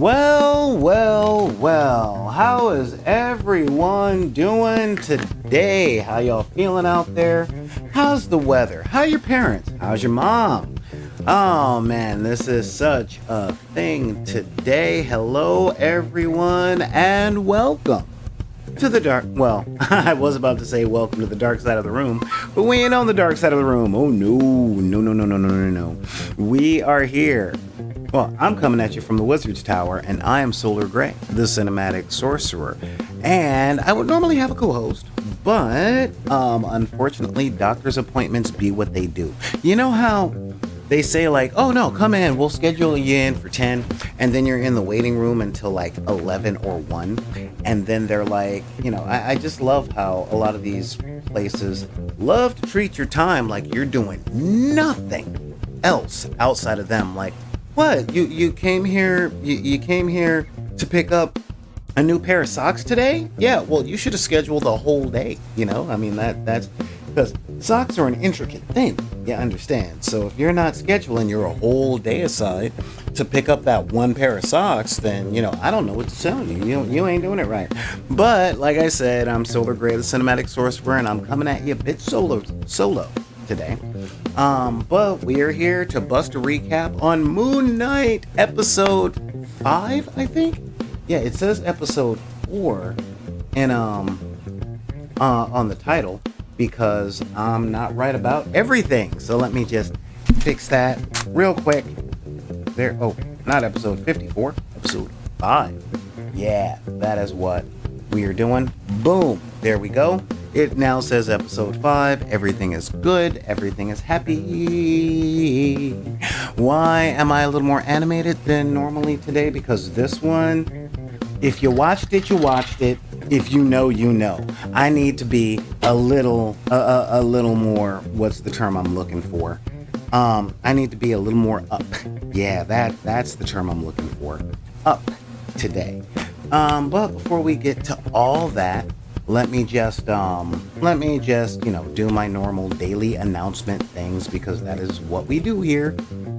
Well, how is everyone doing today? How y'all feeling out there? How's the weather? How are your parents? How's your mom? Oh man, this is such a thing today. Hello everyone and welcome to the dark. Well, I was about to say welcome to the dark side of the room, but we ain't on the dark side of the room. Oh no. We are here. Well, I'm coming at you from the Wizard's Tower, and I am Solar Grey, the Cinematic Sorcerer. And I would normally have a co-host, but unfortunately, doctor's appointments be what they do. You know how they say like, oh no, come in, we'll schedule you in for 10, and then you're in the waiting room until like 11 or 1, and then they're like, I just love how a lot of these places love to treat your time like you're doing nothing else outside of them. Like, what? You came here you came here to pick up a new pair of socks today? Yeah, well, you should have scheduled the whole day, I mean, that's because socks are an intricate thing, you understand? So if you're not scheduling your whole day aside to pick up that one pair of socks, then, I don't know what to tell you. You ain't doing it right. But like I said, I'm Solar Grey, the Cinematic Sorcerer, and I'm coming at you a bit solo today. But we are here to bust a recap on Moon Knight episode 5, I think. Yeah, it says episode 4 and on the title because I'm not right about everything. So let me just fix that real quick. There. Oh, not episode 54, episode 5. Yeah, that is what we are doing. Boom. There we go. It now says episode 5. Everything is good. Everything is happy. Why am I a little more animated than normally today? Because this one, if you watched it, you watched it. If you know, you know. I need to be a little more. What's the term I'm looking for? I need to be a little more up. Yeah, that's the term I'm looking for. Up today. But before we get to all that, let me just do my normal daily announcement things because that is what we do here.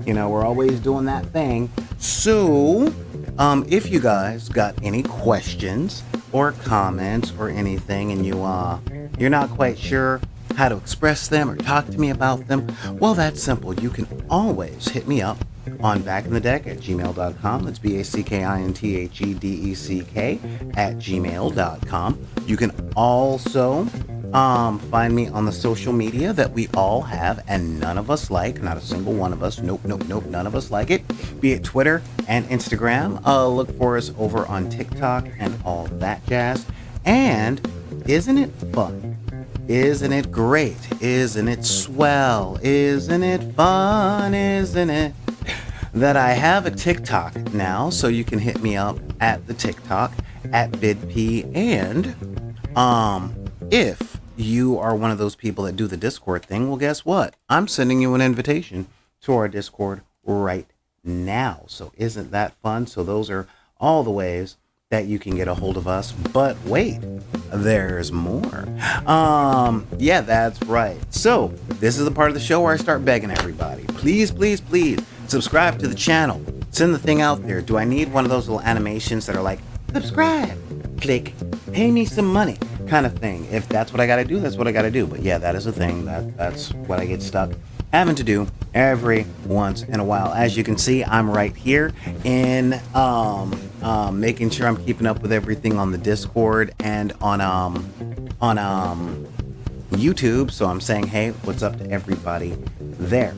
We're always doing that thing. So, if you guys got any questions or comments or anything and you're not quite sure how to express them or talk to me about them, well, that's simple. You can always hit me up on backinthedeck@gmail.com. That's BACKINTHEDECK@gmail.com. You can also find me on the social media that we all have and none of us like. Not a single one of us. Nope. None of us like it. Be it Twitter and Instagram. Look for us over on TikTok and all that jazz. And isn't it fun? Isn't it great? Isn't it swell? Isn't it fun? Isn't it? That I have a TikTok now, so you can hit me up at the TikTok at VidP. And if you are one of those people that do the Discord thing, well, guess what? I'm sending you an invitation to our Discord right now. So isn't that fun? So those are all the ways that you can get a hold of us. But wait, there's more. Yeah, that's right. So this is the part of the show where I start begging everybody. Please subscribe to the channel. Send the thing out there. Do I need one of those little animations that are like, subscribe, click, pay me some money kind of thing? If that's what I gotta do, that's what I gotta do. But yeah, that is a thing. That's what I get stuck having to do every once in a while. As you can see, I'm right here in making sure I'm keeping up with everything on the Discord and on YouTube. So I'm saying, hey, what's up to everybody there?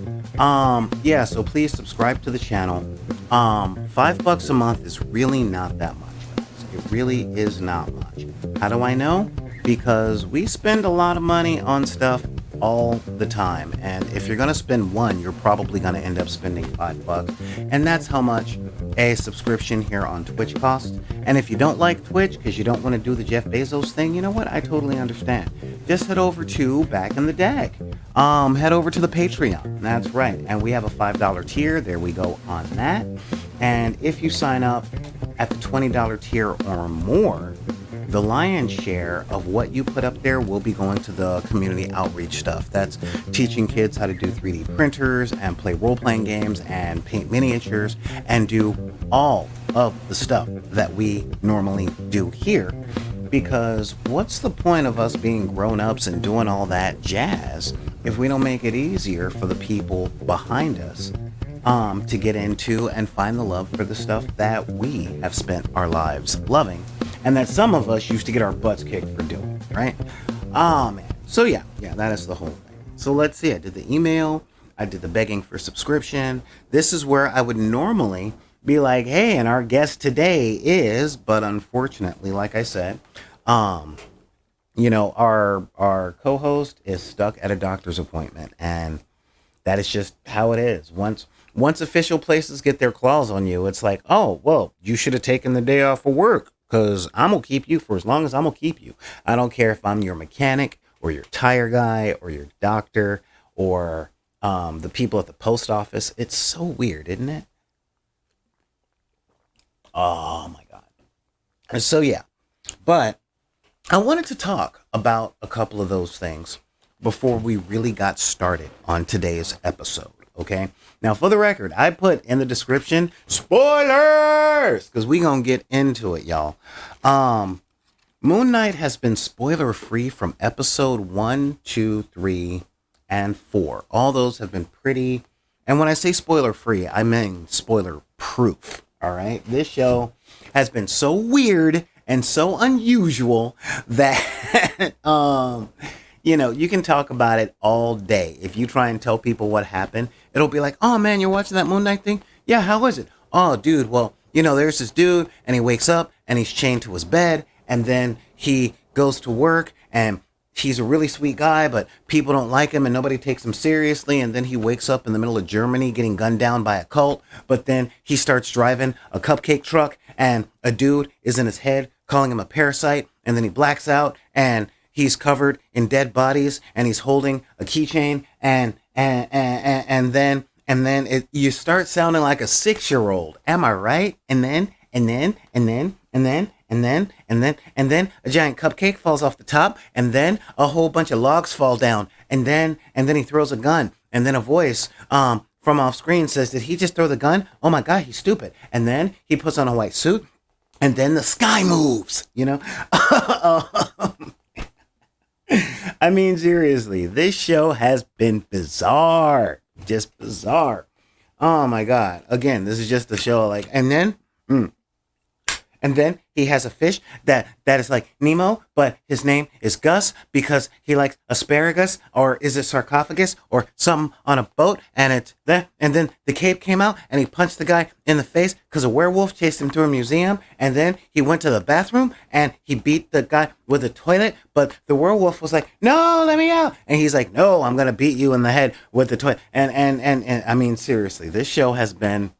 Yeah, so please subscribe to the channel. $5 a month is really not that much, guys. It really is not much. How do I know? Because we spend a lot of money on stuff all the time, and if you're gonna spend one, you're probably gonna end up spending $5, and that's how much a subscription here on Twitch costs. And if you don't like Twitch because you don't want to do the Jeff Bezos thing, you know what? I totally understand. Just head over to Back in the Deck. Head over to the Patreon. That's right, and we have a $5 tier. There we go on that. And if you sign up at the $20 tier or more, the lion's share of what you put up there will be going to the community outreach stuff. That's teaching kids how to do 3D printers and play role-playing games and paint miniatures and do all of the stuff that we normally do here. Because what's the point of us being grown-ups and doing all that jazz if we don't make it easier for the people behind us to get into and find the love for the stuff that we have spent our lives loving and that some of us used to get our butts kicked for doing, right? Oh man. So yeah, that is the whole thing. So let's see. I did the email. I did the begging for subscription. This is where I would normally be like, hey, and our guest today is, but unfortunately, like I said, our co-host is stuck at a doctor's appointment, and that is just how it is. Once official places get their claws on you, it's like, oh, well, you should have taken the day off of work because I'm going to keep you for as long as I'm going to keep you. I don't care if I'm your mechanic or your tire guy or your doctor or the people at the post office. It's so weird, isn't it? Oh, my God. So, yeah. But I wanted to talk about a couple of those things before we really got started on today's episode. Okay. Now, for the record, I put in the description spoilers because we gonna get into it, y'all. Moon Knight has been spoiler free from episode 1, 2, 3, and 4. All those have been pretty. And when I say spoiler free, I mean spoiler proof. All right. This show has been so weird and so unusual that you can talk about it all day. If you try and tell people what happened, it'll be like, oh man, you're watching that Moon Knight thing? Yeah, how was it? Oh, dude, well, there's this dude and he wakes up and he's chained to his bed and then he goes to work and he's a really sweet guy, but people don't like him and nobody takes him seriously. And then he wakes up in the middle of Germany getting gunned down by a cult. But then he starts driving a cupcake truck and a dude is in his head calling him a parasite. And then he blacks out and he's covered in dead bodies and he's holding a keychain and then you start sounding like a 6-year-old. Am I right? And then a giant cupcake falls off the top and then a whole bunch of logs fall down and then he throws a gun and then a voice from off screen says, did he just throw the gun? Oh my God, he's stupid. And then he puts on a white suit and then the sky moves, I mean, seriously, this show has been bizarre. Just bizarre. Oh my God. Again, this is just a show and then he has a fish that is like Nemo, but his name is Gus because he likes asparagus, or is it sarcophagus or something on a boat? And it's that. And then the cape came out and he punched the guy in the face because a werewolf chased him through a museum. And then he went to the bathroom and he beat the guy with a toilet. But the werewolf was like, no, let me out. And he's like, no, I'm going to beat you in the head with the toilet. And I mean, seriously, this show has been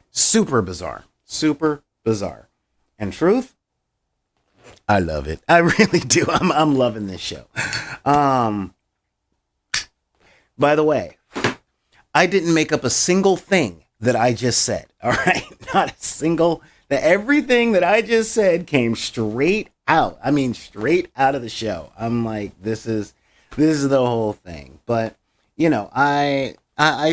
super bizarre. Super bizarre. And truth, I love it. I really do. I'm loving this show. By the way, I didn't make up a single thing that I just said. All right, not a single. Everything that I just said came straight out. I mean, straight out of the show. I'm like, this is the whole thing. But I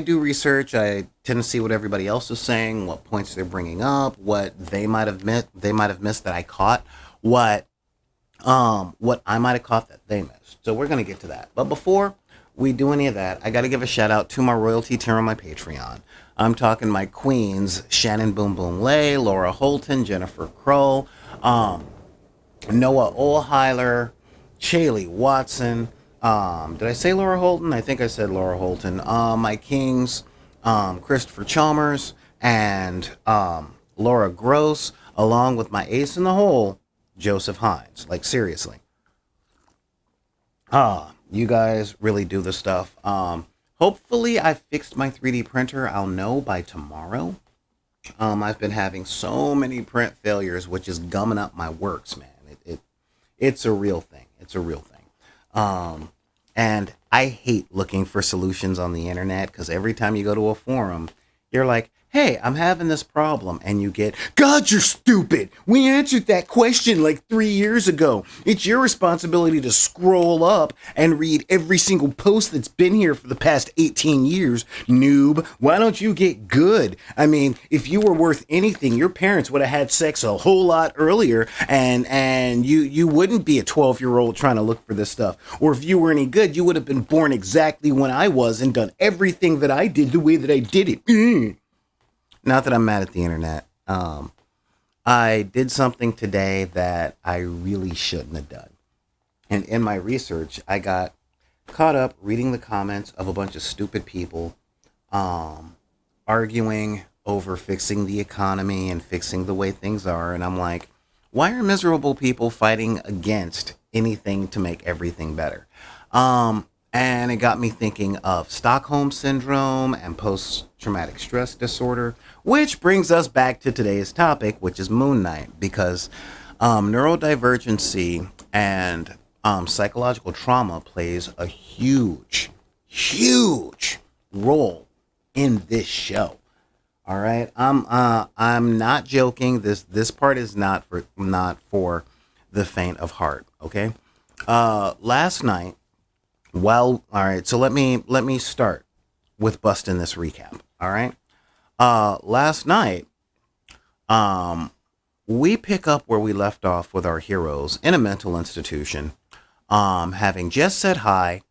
do research. I tend to see what everybody else is saying, what points they're bringing up, what they might have missed. They might have missed that I caught. What I might have caught that they missed. So we're gonna get to that. But before we do any of that, I got to give a shout out to my royalty tier on my Patreon. I'm talking my queens: Shannon Boom Boom Lay, Laura Holton, Jennifer Kroll, Noah Olheiler, Chaley Watson. Did I say Laura Holton? I think I said Laura Holton. My kings, Christopher Chalmers and Laura Gross, along with my ace in the hole, Joseph Hines. Like, seriously. You guys really do the stuff. Hopefully I fixed my 3D printer. I'll know by tomorrow. I've been having so many print failures, which is gumming up my works, man. It's a real thing. It's a real thing. And I hate looking for solutions on the internet because every time you go to a forum, you're like, hey, I'm having this problem, and you get, God, you're stupid. We answered that question like 3 years ago. It's your responsibility to scroll up and read every single post that's been here for the past 18 years. Noob, why don't you get good? I mean, if you were worth anything, your parents would have had sex a whole lot earlier, and you wouldn't be a 12-year-old trying to look for this stuff. Or if you were any good, you would have been born exactly when I was and done everything that I did the way that I did it. Not that I'm mad at the internet. I did something today that I really shouldn't have done. And in my research, I got caught up reading the comments of a bunch of stupid people arguing over fixing the economy and fixing the way things are. And I'm like, why are miserable people fighting against anything to make everything better? And it got me thinking of Stockholm Syndrome and post-traumatic stress disorder, which brings us back to today's topic, which is Moon Knight, because neurodivergency and psychological trauma plays a huge, huge role in this show. All right, I'm not joking. This part is not for the faint of heart. Okay, last night. Well, all right. So let me start with busting this recap. All right. Last night, we pick up where we left off with our heroes in a mental institution, having just said hi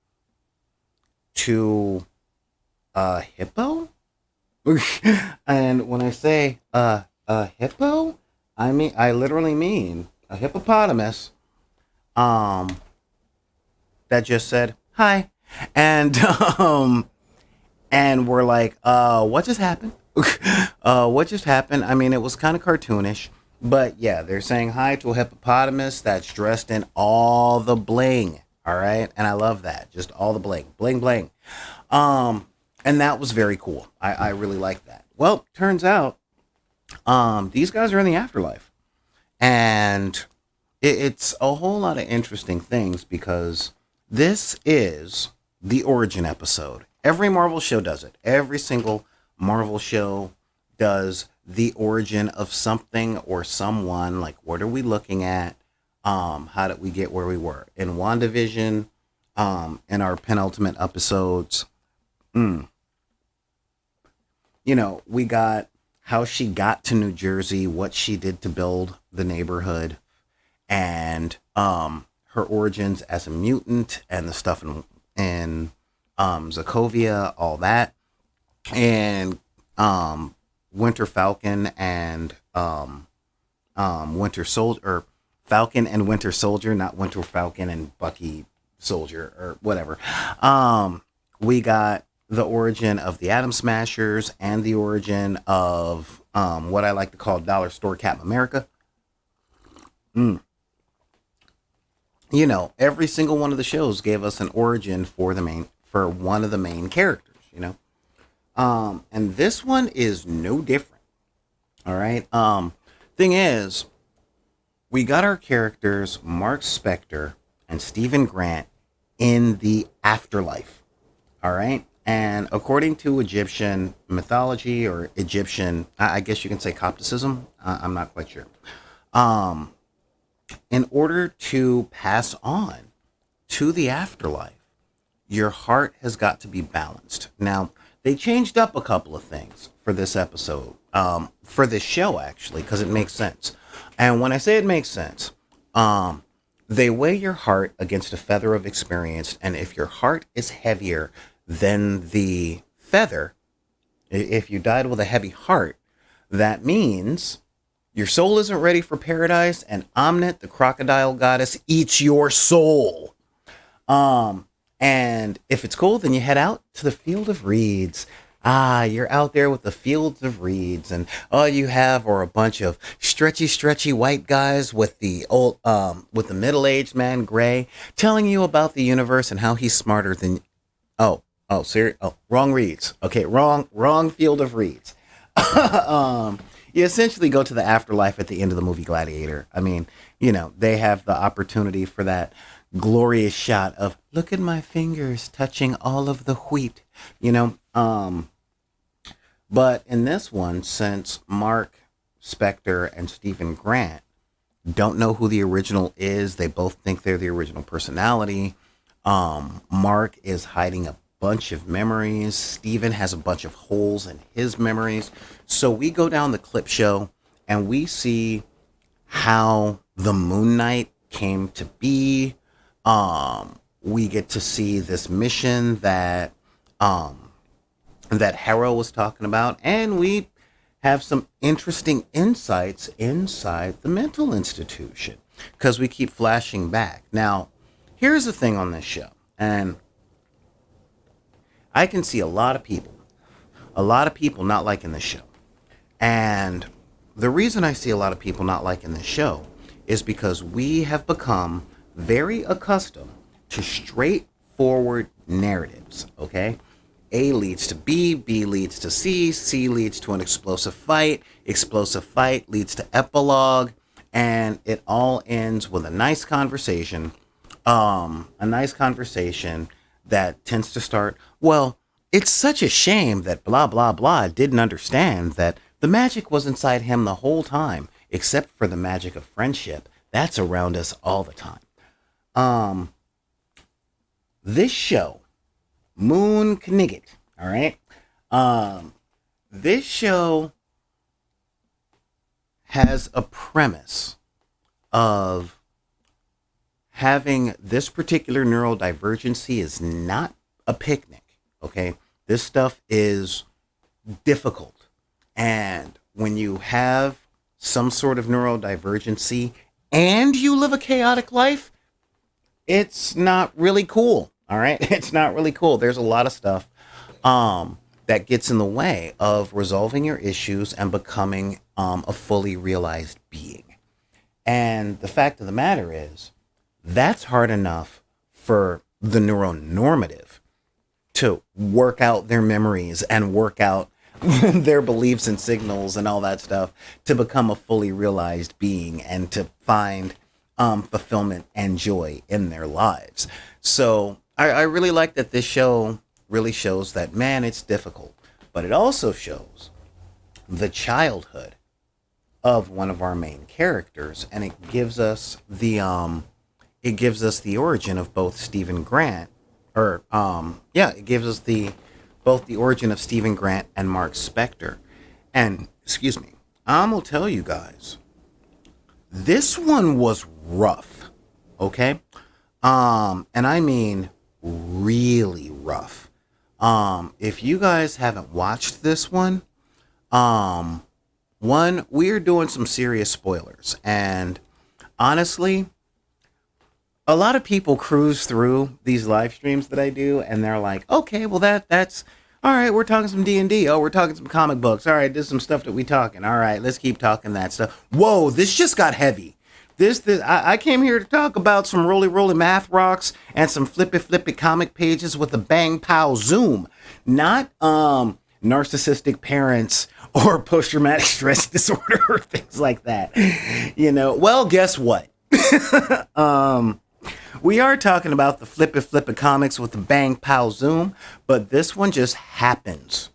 to a hippo. And when I say a hippo, I literally mean a hippopotamus. That just said hi, and and we're like, what just happened? What just happened? I mean, it was kind of cartoonish, but yeah, they're saying hi to a hippopotamus that's dressed in all the bling. All right, and I love that, just all the bling, bling, bling. And that was very cool. I really like that. Well, turns out, these guys are in the afterlife, and it's a whole lot of interesting things because this is the origin episode. Every Marvel show does it. Every single Marvel show does the origin of something or someone. Like, what are we looking at? How did we get where we were? In WandaVision, in our penultimate episodes, we got how she got to New Jersey, what she did to build the neighborhood, and her origins as a mutant and the stuff in Sokovia, all that, and Winter Falcon and Winter Soldier, or Falcon and Winter Soldier, not Winter Falcon and Bucky Soldier or whatever. We got the origin of the Atom Smashers and the origin of what I like to call Dollar Store Captain America. Every single one of the shows gave us an origin for one of the main characters, and this one is no different. All right. Thing is, we got our characters, Mark Spector and Stephen Grant, in the afterlife. All right. And according to Egyptian mythology, or Egyptian, I guess you can say Copticism. I'm not quite sure. In order to pass on to the afterlife, your heart has got to be balanced. Now, they changed up a couple of things for this episode, for this show, actually, because it makes sense. And when I say it makes sense, they weigh your heart against a feather of experience. And if your heart is heavier than the feather, if you died with a heavy heart, that means your soul isn't ready for paradise, and Amnit, the crocodile goddess, eats your soul. And if it's cool, then you head out to the field of reeds. You're out there with the fields of reeds, and all you have are a bunch of stretchy white guys with the middle-aged man Gray telling you about the universe and how he's smarter than. Serious? Oh, wrong reeds. Okay, wrong field of reeds. You essentially go to the afterlife at the end of the movie Gladiator. I mean, they have the opportunity for that glorious shot of, look at my fingers touching all of the wheat, But in this one, since Mark Spector and Stephen Grant don't know who the original is, they both think they're the original personality. Mark is hiding a bunch of memories. Stephen has a bunch of holes in his memories. So we go down the clip show and we see how the Moon Knight came to be. We get to see this mission that Harrow was talking about, and we have some interesting insights inside the mental institution because we keep flashing back. Now, here's the thing on this show, and I can see a lot of people not liking this show. And the reason I see a lot of people not liking this show is because we have become very accustomed to straightforward narratives, okay? A leads to B leads to C leads to an explosive fight leads to epilogue, and it all ends with a nice conversation. A nice conversation that tends to start, well, it's such a shame that blah, blah, blah didn't understand that the magic was inside him the whole time, except for the magic of friendship. That's around us all the time. This show, Moon Knigget, all right? This show has a premise of having this particular neurodivergency is not a picnic, okay? This stuff is difficult. And when you have some sort of neurodivergency and you live a chaotic life, it's not really cool. All right. It's not really cool. There's a lot of stuff that gets in the way of resolving your issues and becoming a fully realized being. And the fact of the matter is, that's hard enough for the neuronormative to work out their memories and work out their beliefs and signals and all that stuff to become a fully realized being and to find fulfillment and joy in their lives. So I really like that this show really shows that, man, it's difficult, but it also shows the childhood of one of our main characters, and it gives us the origin of both Stephen Grant, it gives us both the origin of Stephen Grant and Mark Spector. And excuse me, I'm gonna tell you guys, this one was rough, okay? And I mean really rough. If you guys haven't watched this one, we're doing some serious spoilers, and honestly, a lot of people cruise through these live streams that I do, and they're like, okay, well that's all right. We're talking some D&D. Oh, we're talking some comic books. All right, this is some stuff that we talking. All right, let's keep talking that stuff. Whoa, this just got heavy. I came here to talk about some roly math rocks and some flippy comic pages with a bang pow zoom, not narcissistic parents or post-traumatic stress disorder or things like that. You know, well, guess what? We are talking about the flippy comics with the bang pow zoom, but this one just happens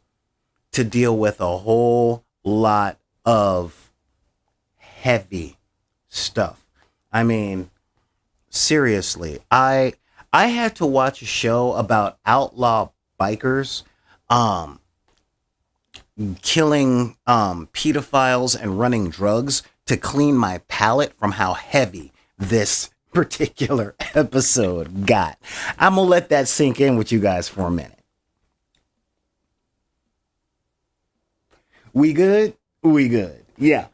to deal with a whole lot of heavy stuff. I mean, seriously, I had to watch a show about outlaw bikers killing pedophiles and running drugs to clean my palate from how heavy this particular episode got. I'm gonna let that sink in with you guys for a minute. We good? We good. Yeah.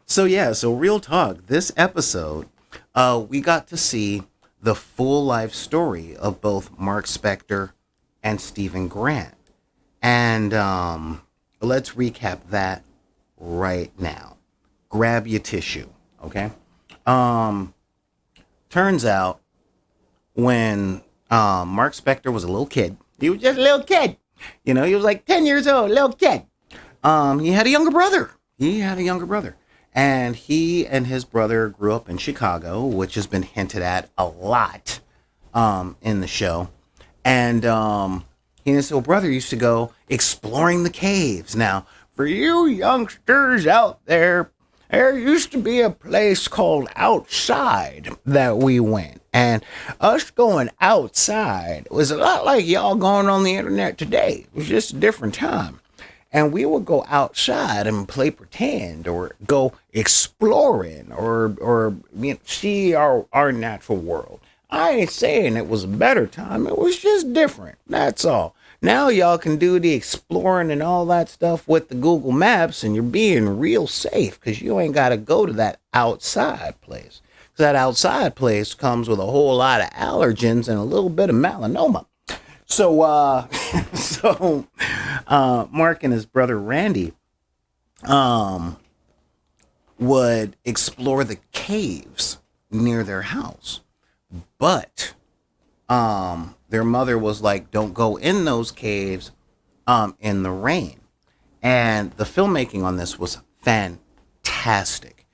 So real talk, this episode, we got to see the full life story of both Mark Spector and Stephen Grant. And let's recap that right now. Grab your tissue, okay? Turns out when Mark Spector was a little kid, he was just a little kid. You know, he was like 10 years old, little kid. He had a younger brother. And he and his brother grew up in Chicago, which has been hinted at a lot in the show. And he and his little brother used to go exploring the caves. Now, for you youngsters out there, there used to be a place called Outside that we went. And us going outside was a lot like y'all going on the internet today. It was just a different time. And we would go outside and play pretend or go exploring or see our natural world. I ain't saying it was a better time. It was just different. That's all. Now y'all can do the exploring and all that stuff with the Google Maps, and you're being real safe because you ain't got to go to that outside place. 'Cause that outside place comes with a whole lot of allergens and a little bit of melanoma. So, Mark and his brother Randy, would explore the caves near their house, but, their mother was like, "Don't go in those caves, in the rain." And the filmmaking on this was fantastic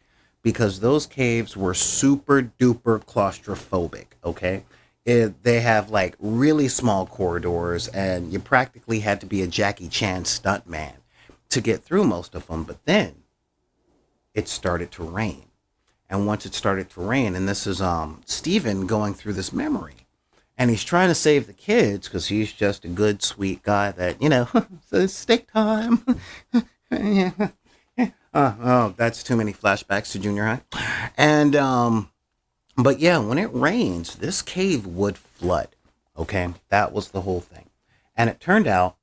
because those caves were super duper claustrophobic. Okay. They have like really small corridors, and you practically had to be a Jackie Chan stuntman to get through most of them. But then it started to rain, and once it started to rain, and this is Steven going through this memory, and he's trying to save the kids because he's just a good, sweet guy that it's steak time. Oh, that's too many flashbacks to junior high, and But yeah, when it rains, this cave would flood. Okay, that was the whole thing. And it turned out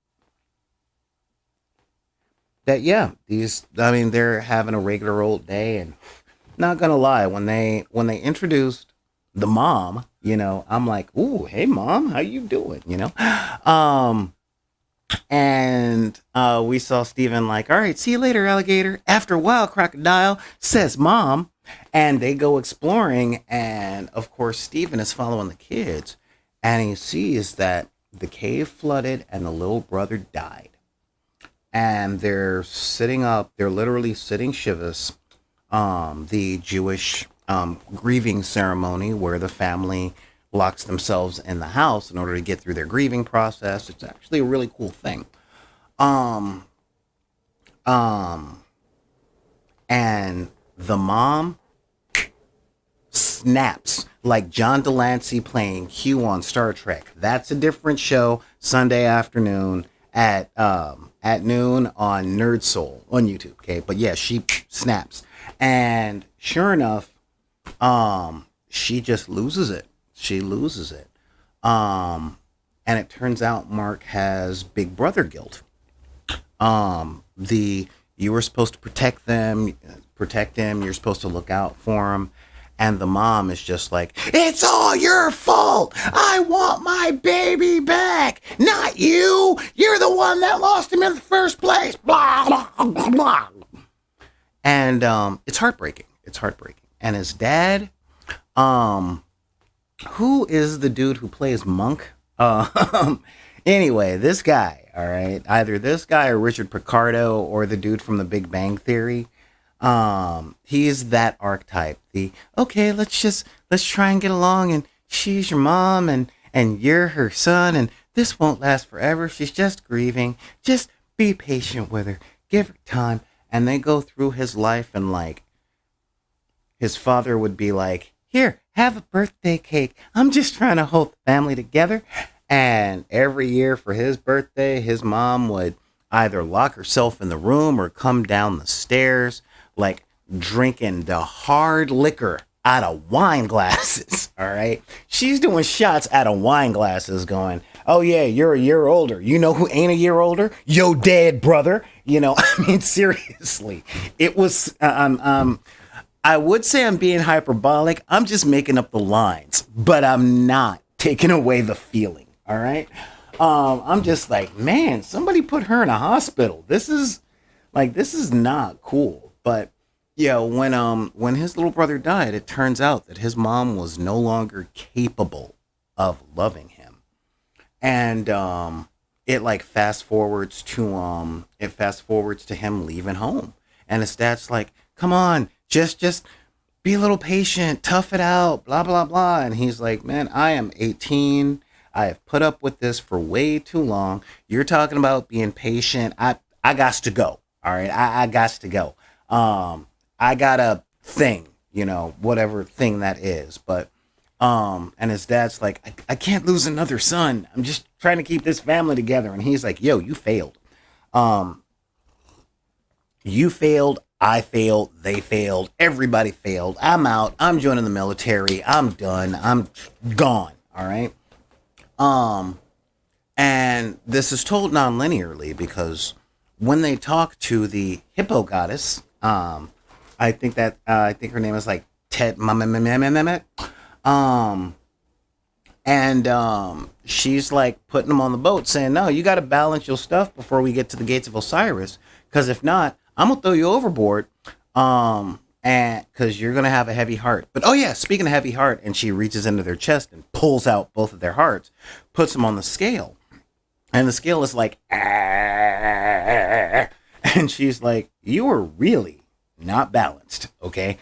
that, yeah, they're having a regular old day. And not gonna lie, when they introduced the mom, I'm like, "Ooh, hey mom, how you doing?" And we saw Steven like, "All right, see you later, alligator." After a while, crocodile, says mom. And they go exploring, and of course Steven is following the kids, and he sees that the cave flooded and the little brother died. And they're sitting up, they're literally sitting shivas, the Jewish grieving ceremony where the family locks themselves in the house in order to get through their grieving process. It's actually a really cool thing. And the mom snaps like John Delancey playing Q on Star Trek. That's a different show. Sunday afternoon at noon on Nerd Soul on YouTube. Okay, but yeah, she snaps, and sure enough, she just loses it. She loses it. And it turns out Mark has big brother guilt. You were supposed to protect him. You're supposed to look out for him. And the mom is just like, "It's all your fault. I want my baby back, not you. You're the one that lost him in the first place." Blah, blah, blah, blah. And it's heartbreaking. It's heartbreaking. And his dad, who is the dude who plays Monk? Anyway, this guy, all right, either this guy or Richard Picardo or the dude from The Big Bang Theory. He's that archetype. Okay, let's try and get along, and she's your mom and you're her son, and this won't last forever. She's just grieving. Just be patient with her. Give her time. And they go through his life, and like his father would be like, "Here, have a birthday cake. I'm just trying to hold the family together." And every year for his birthday, his mom would either lock herself in the room or come down the stairs, like drinking the hard liquor out of wine glasses. All right. She's doing shots out of wine glasses going, "Oh yeah, you're a year older. You know who ain't a year older? Yo dead brother." I mean, seriously, it was, I would say I'm being hyperbolic. I'm just making up the lines, but I'm not taking away the feeling. All right. I'm just like, man, somebody put her in a hospital. This is not cool. But yeah, when his little brother died, it turns out that his mom was no longer capable of loving him. And it like fast forwards to him leaving home. And his dad's like, "Come on, just be a little patient, tough it out, blah blah blah." And he's like, "Man, I am 18. I have put up with this for way too long. You're talking about being patient. I got to go. All right. I got to go. I got a thing, whatever thing that is. But and his dad's like, I can't lose another son. I'm just trying to keep this family together. And he's like, yo, you failed. Um, you failed. I failed. They failed. Everybody failed. I'm out. I'm joining the military. I'm done. I'm gone. All right. Um, and this is told non-linearly because when they talk to the hippo goddess, I think her name is like Ted Mehmet. Um, and she's like putting them on the boat, saying, "No, you got to balance your stuff before we get to the gates of Osiris, because if not, I'm gonna throw you overboard." And because you're gonna have a heavy heart. But oh yeah, speaking of heavy heart, and she reaches into their chest and pulls out both of their hearts, puts them on the scale, and the scale is like, "Ah." And she's like, "You are really not balanced, okay?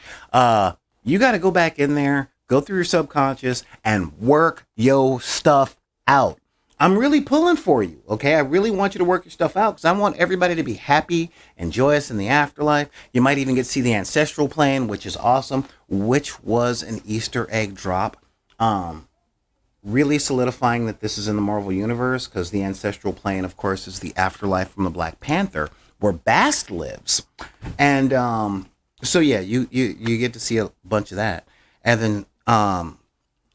You got to go back in there, go through your subconscious, and work your stuff out. I'm really pulling for you, okay? I really want you to work your stuff out because I want everybody to be happy and joyous in the afterlife. You might even get to see the ancestral plane, which is awesome, which was an Easter egg drop. Really solidifying that this is in the Marvel Universe because the ancestral plane, of course, is the afterlife from the Black Panther, where Bast lives. And so yeah, you get to see a bunch of that. And then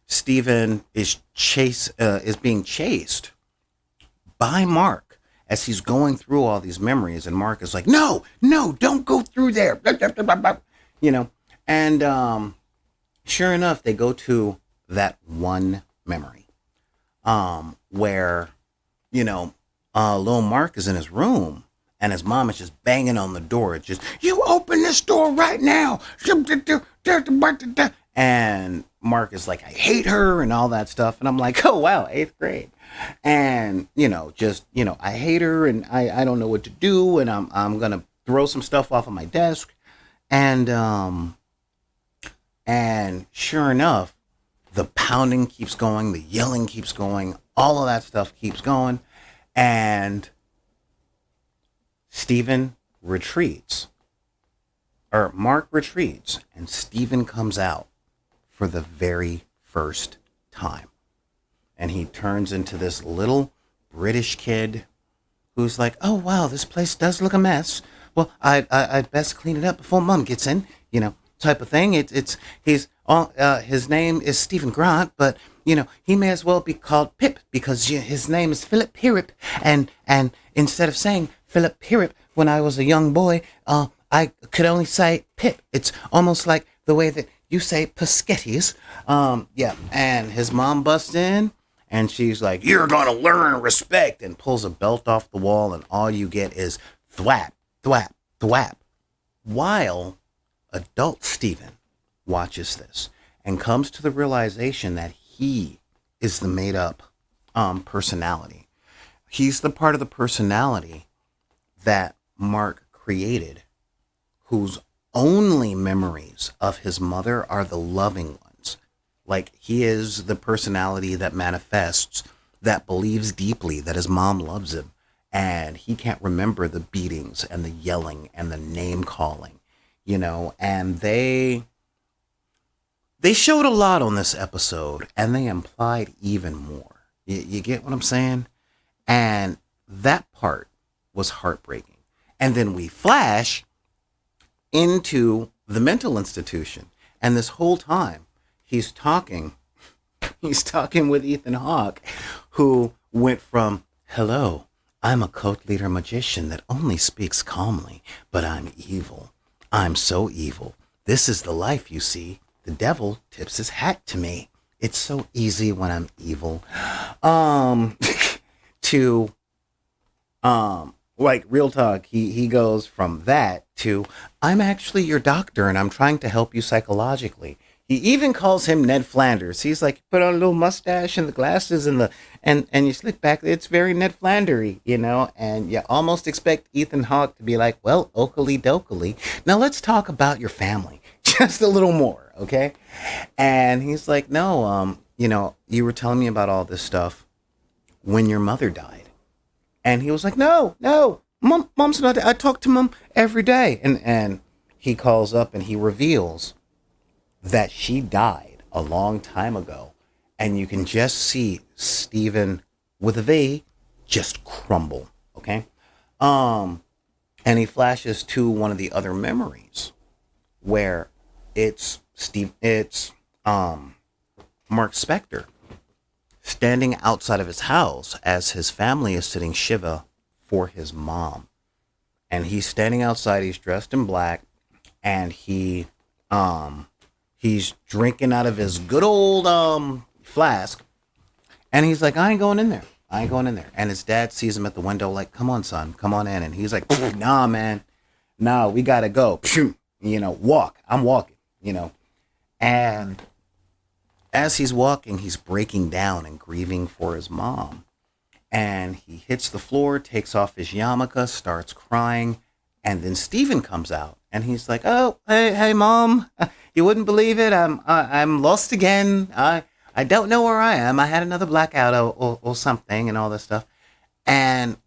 Steven is being chased by Mark as he's going through all these memories, and Mark is like, no, don't go through there. You know, and sure enough, they go to that one memory where, little Mark is in his room and his mom is just banging on the door. It's just, you open this door right now. And Mark is like, I hate her and all that stuff. And I'm like, oh, wow, 8th grade. And, I hate her and I don't know what to do. And I'm going to throw some stuff off of my desk. And sure enough, the pounding keeps going, the yelling keeps going, all of that stuff keeps going. And Steven retreats, or Mark retreats, and Steven comes out for the very first time. And he turns into this little British kid who's like, oh, wow, this place does look a mess. Well, I'd best clean it up before Mom gets in, type of thing. His name is Stephen Grant, but he may as well be called Pip because his name is Philip Pirrip, and instead of saying Philip Pirrip when I was a young boy, I could only say Pip. It's almost like the way that you say Paschetti's. And his mom busts in, and she's like, "You're gonna learn respect," and pulls a belt off the wall, and all you get is thwap, thwap, thwap, while adult Steven watches this and comes to the realization that he is the made up personality. He's the part of the personality that Mark created, whose only memories of his mother are the loving ones. Like, he is the personality that manifests, that believes deeply that his mom loves him, and he can't remember the beatings and the yelling and the name calling. And they showed a lot on this episode, and they implied even more. You get what I'm saying? And that part was heartbreaking. And then we flash into the mental institution, and this whole time he's talking with Ethan Hawke, who went from, hello, I'm a cult leader magician that only speaks calmly, but I'm evil. I'm so evil. This is the life, you see. The devil tips his hat to me. It's so easy when I'm evil. To, like, real talk, he goes from that to, I'm actually your doctor and I'm trying to help you psychologically. He even calls him Ned Flanders. He's like, put on a little mustache and the glasses and and you slick back. It's very Ned Flandery, and you almost expect Ethan Hawke to be like, well, okily dokily. Now let's talk about your family just a little more, okay? And he's like, no, you were telling me about all this stuff when your mother died? And he was like, no, no, mom's not dead. I talk to mom every day. And he calls up and he reveals that she died a long time ago. And you can just see Stephen with a V just crumble. Okay. And he flashes to one of the other memories where it's Mark Spector standing outside of his house as his family is sitting Shiva for his mom. And he's standing outside, he's dressed in black, and he's drinking out of his good old flask. And he's like, I ain't going in there. I ain't going in there. And his dad sees him at the window like, come on, son, come on in. And he's like, nah, man. Nah, we gotta go. Walk. I'm walking, And as he's walking, he's breaking down and grieving for his mom. And he hits the floor, takes off his yarmulke, starts crying. And then Stephen comes out and he's like, oh, hey, mom, you wouldn't believe it. I'm lost again. I don't know where I am. I had another blackout or something and all this stuff. And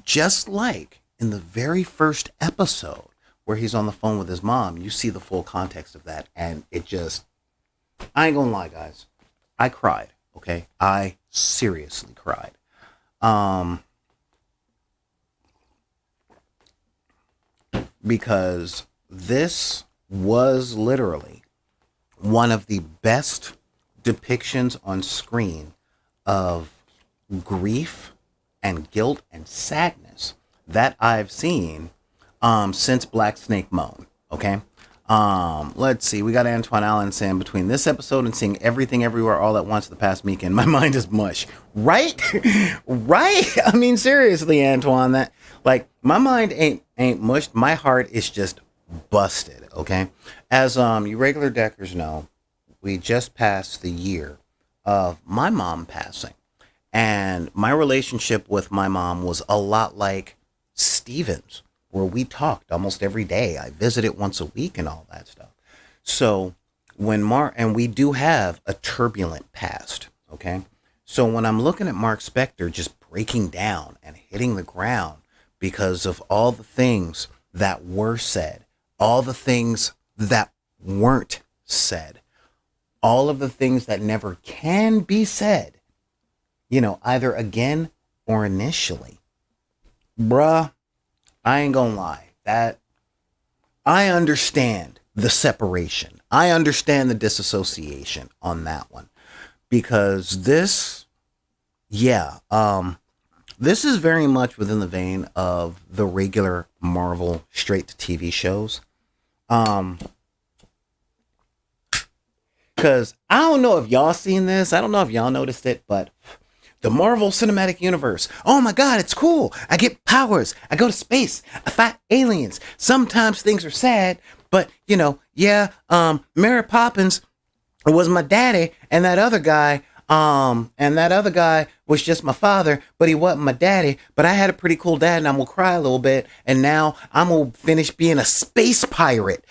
just like in the very first episode where he's on the phone with his mom, you see the full context of that. And it just, I ain't gonna lie, guys. I cried, okay? I seriously cried. Because this was literally one of the best depictions on screen of grief and guilt and sadness that I've seen since Black Snake Moan. Okay. Let's see. We got Antoine Allen saying between this episode and seeing Everything Everywhere All at Once the past weekend, my mind is mush. Right? Right? I mean, seriously, Antoine, that like my mind ain't mushed. My heart is just busted. Okay. As you regular deckers know, we just passed the year of my mom passing. And my relationship with my mom was a lot like Steven's, where we talked almost every day. I visited once a week and all that stuff. So when and we do have a turbulent past, okay? So when I'm looking at Mark Spector just breaking down and hitting the ground because of all the things that were said, all the things that weren't said, all of the things that never can be said, either again or initially. Bruh, I ain't gonna lie. That I understand the separation. I understand the disassociation on that one. Because this is very much within the vein of the regular Marvel straight to TV shows. Because I don't know if y'all seen this. I don't know if y'all noticed it, but the Marvel Cinematic Universe. Oh my God, it's cool. I get powers. I go to space. I fight aliens. Sometimes things are sad, but Mary Poppins was my daddy, and that other guy was just my father, but he wasn't my daddy. But I had a pretty cool dad, and I'm gonna cry a little bit, and now I'm gonna finish being a space pirate.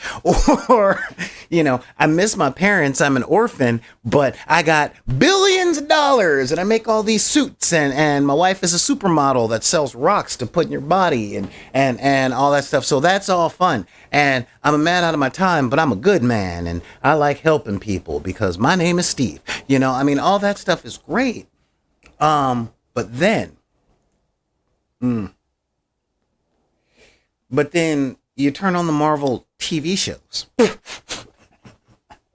Or, I miss my parents, I'm an orphan, but I got billions of dollars, and I make all these suits, and my wife is a supermodel that sells rocks to put in your body, and all that stuff. So that's all fun. And I'm a man out of my time, but I'm a good man, and I like helping people because my name is Steve. All that stuff is great. But then you turn on the Marvel TV shows.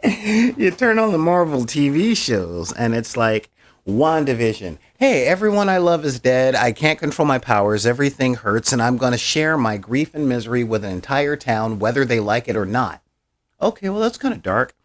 You turn on the Marvel TV shows, and it's like WandaVision. Hey, everyone I love is dead. I can't control my powers. Everything hurts, and I'm going to share my grief and misery with an entire town, whether they like it or not. Okay, well, that's kind of dark.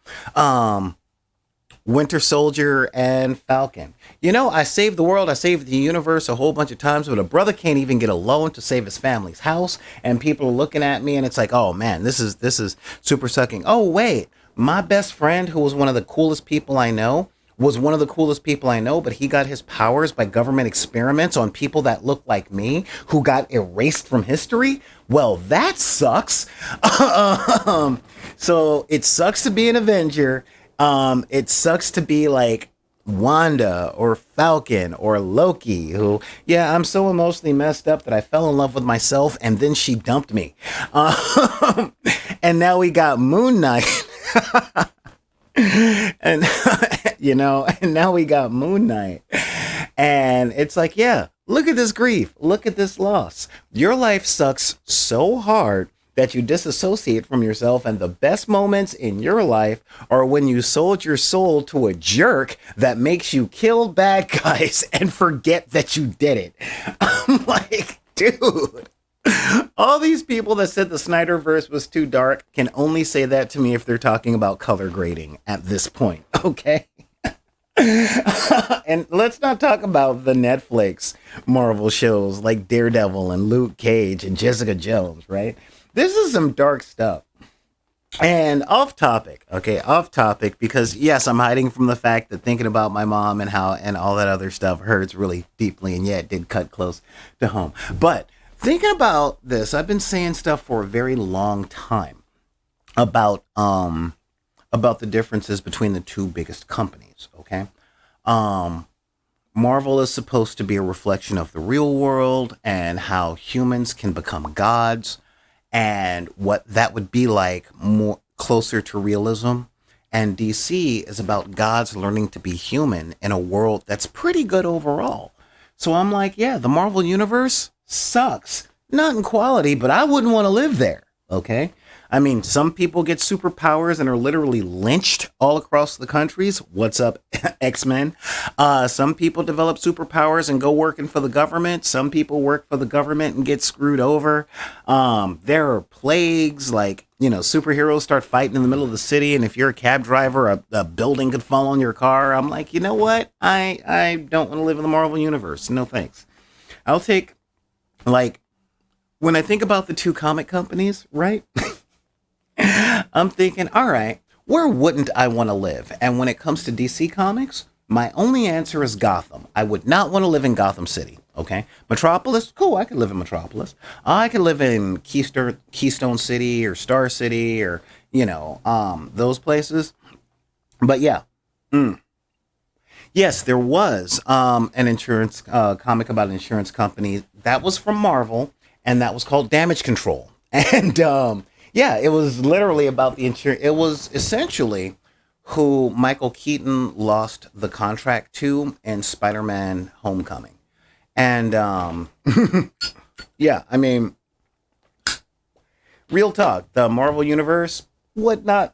Winter Soldier and Falcon. I saved the world, I saved the universe a whole bunch of times, but a brother can't even get a loan to save his family's house, and people are looking at me, and it's like, oh man, this is super sucking. Oh wait, my best friend, who was one of the coolest people I know, but he got his powers by government experiments on people that look like me, who got erased from history. Well, that sucks. So it sucks to be an Avenger. It sucks to be like Wanda or Falcon or Loki, who, yeah, I'm so emotionally messed up that I fell in love with myself and then she dumped me. Um, and now we got Moon Knight. And, and now we got Moon Knight. And it's like, yeah, look at this grief. Look at this loss. Your life sucks so hard that you disassociate from yourself. And the best moments in your life are when you sold your soul to a jerk that makes you kill bad guys and forget that you did it. I'm like, dude. All these people that said the Snyderverse was too dark can only say that to me if they're talking about color grading at this point, okay? And let's not talk about the Netflix Marvel shows like Daredevil and Luke Cage and Jessica Jones, right? This is some dark stuff. And off topic, okay, off topic, because yes, I'm hiding from the fact that thinking about my mom and how and all that other stuff hurts really deeply, and yet it did cut close to home. But thinking about this, I've been saying stuff for a very long time about the differences between the two biggest companies, okay? Marvel is supposed to be a reflection of the real world and how humans can become gods and what that would be like more closer to realism. And DC is about gods learning to be human in a world that's pretty good overall. So I'm like, yeah, the Marvel universe sucks. Not in quality, but I wouldn't want to live there. Okay. I mean, some people get superpowers and are literally lynched all across the countries. What's up, X-Men? Some people develop superpowers and go working for the government. Some people work for the government and get screwed over. There are plagues, like, superheroes start fighting in the middle of the city. And if you're a cab driver, a building could fall on your car. I'm like, you know what? I don't want to live in the Marvel universe. No, thanks. I'll take, like, when I think about the two comic companies, right? I'm thinking, all right, where wouldn't I want to live? And when it comes to DC Comics, my only answer is Gotham. I would not want to live in Gotham City, okay? Metropolis, cool, I could live in Metropolis. I could live in Keystone City or Star City or, those places. But yeah, yes, there was an insurance comic about an insurance company that was from Marvel, and that was called Damage Control. And yeah, it was literally about the insurance. It was essentially who Michael Keaton lost the contract to in Spider-Man Homecoming. And yeah, I mean, real talk, the Marvel universe would not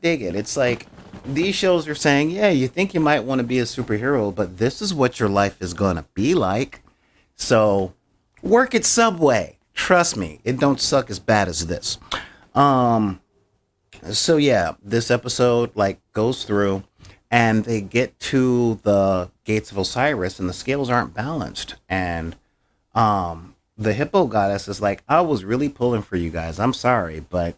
dig it. It's like these shows are saying, yeah, you think you might want to be a superhero, but this is what your life is going to be like. So work at Subway. Trust me, it don't suck as bad as this. So yeah, this episode goes through and they get to the gates of Osiris and the scales aren't balanced. And the hippo goddess is like, I was really pulling for you guys. I'm sorry, but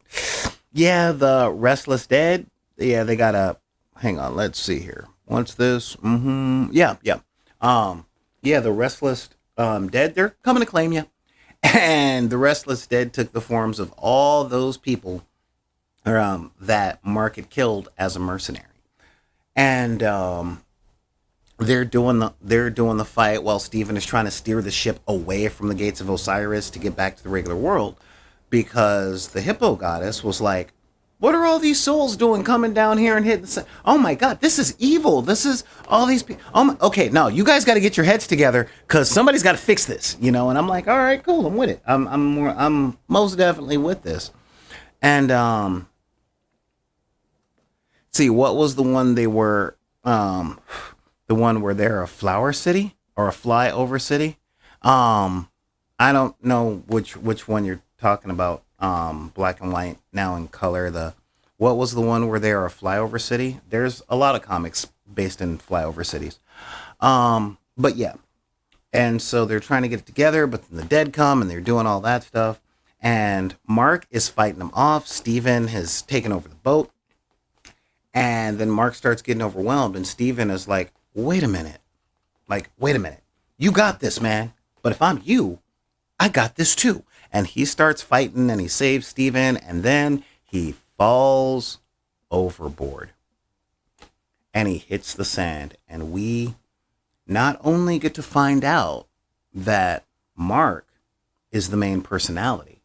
yeah, the restless dead. Yeah, they gotta hang on. Let's see here. What's this? Yeah. Yeah, the restless dead. They're coming to claim you. And the restless dead took the forms of all those people that Mark had killed as a mercenary. And they're doing the fight while Steven is trying to steer the ship away from the gates of Osiris to get back to the regular world, because the hippo goddess was like, what are all these souls doing coming down here and hitting the oh my god, this is evil. This is all these people. Okay, no, you guys got to get your heads together because somebody's got to fix this, And I'm like, all right, cool, I'm with it. I'm most definitely with this. And see, what was the one they were the one where they're a flower city or a flyover city? I don't know which one you're talking about. Black and white, now in color. What was the one where they're a flyover city? There's a lot of comics based in flyover cities. But yeah. And so they're trying to get it together, but then the dead come and they're doing all that stuff. And Mark is fighting them off. Steven has taken over the boat. And then Mark starts getting overwhelmed. And Steven is like, wait a minute. You got this, man. But if I'm you, I got this too. And he starts fighting and he saves Steven. And then he falls overboard. and he hits the sand, and we not only get to find out that Mark is the main personality.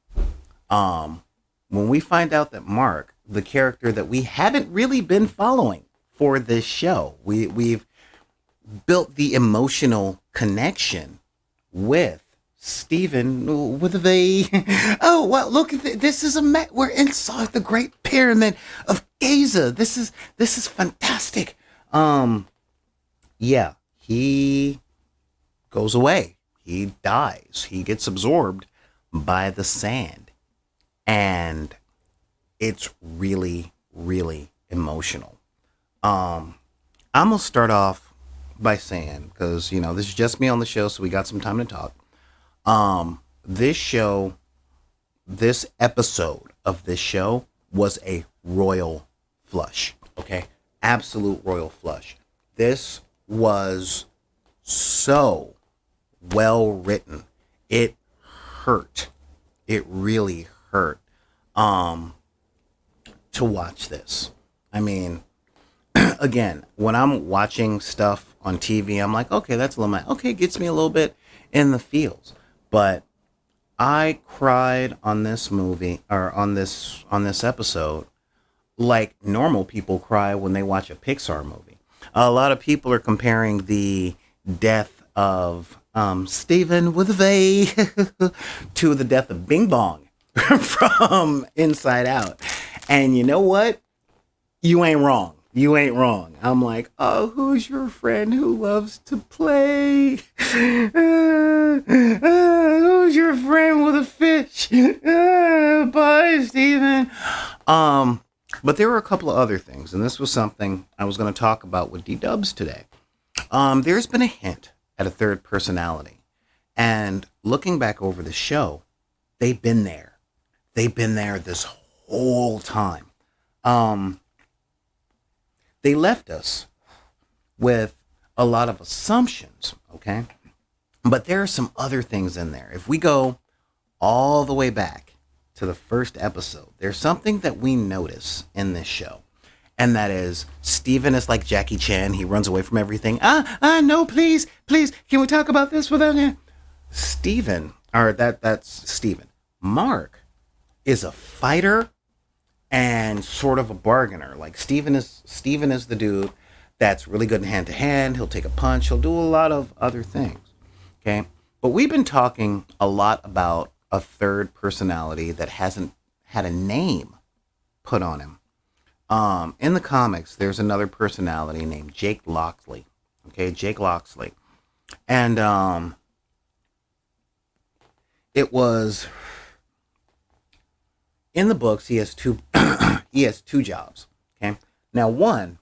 When we find out that Mark, the character that we haven't really been following for this show, we've built the emotional connection with Stephen with a V. Oh, well, look at this is we're inside the Great Pyramid of Giza. This is fantastic. Yeah, he goes away. He dies. He gets absorbed by the sand. And it's really, really emotional. I'm going to start off by saying, because, this is just me on the show, so we got some time to talk. This show, this episode of this show was a royal flush. Okay? Absolute royal flush. This was so well written. It hurt. It really hurt to watch this. I mean, again, when I'm watching stuff on TV, I'm like, okay, that's a little okay, it gets me a little bit in the feels. But I cried on this movie, or on this episode, like normal people cry when they watch a Pixar movie. A lot of people are comparing the death of Stephen with a V to the death of Bing Bong from Inside Out. And you know what? You ain't wrong. You ain't wrong. I'm like, oh, who's your friend who loves to play? Who's your friend with a fish? Bye, Stephen. But there were a couple of other things, and this was something I was going to talk about with D-Dubs today. There's been a hint at a third personality. And looking back over the show, they've been there. They've been there this whole time. They left us with a lot of assumptions, okay? But there are some other things in there. If we go all the way back to the first episode, there's something that we notice in this show. And that is, Stephen is like Jackie Chan. He runs away from everything. No, please, can we talk about this without you? Stephen, or that's Stephen. Mark is a fighter and sort of a bargainer. Like Stephen is the dude that's really good in hand to hand. He'll take a punch. He'll do a lot of other things. Okay. But we've been talking a lot about a third personality that hasn't had a name put on him. In the comics, there's another personality named Jake Loxley. Okay. Jake Loxley. And, it was in the books. He has two jobs. Okay. Now, one,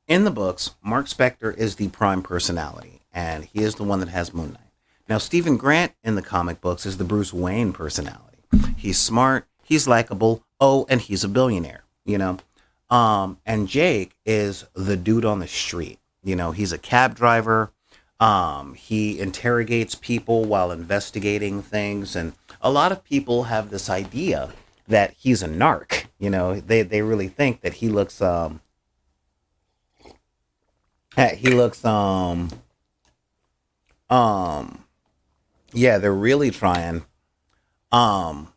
in the books, Mark Spector is the prime personality, and he is the one that has Moon Knight. Now, Stephen Grant in the comic books is the Bruce Wayne personality. He's smart, he's likable, and he's a billionaire, And Jake is the dude on the street. He's a cab driver. He interrogates people while investigating things, and a lot of people have this idea that he's a narc. They really think that he looks yeah, they're really trying to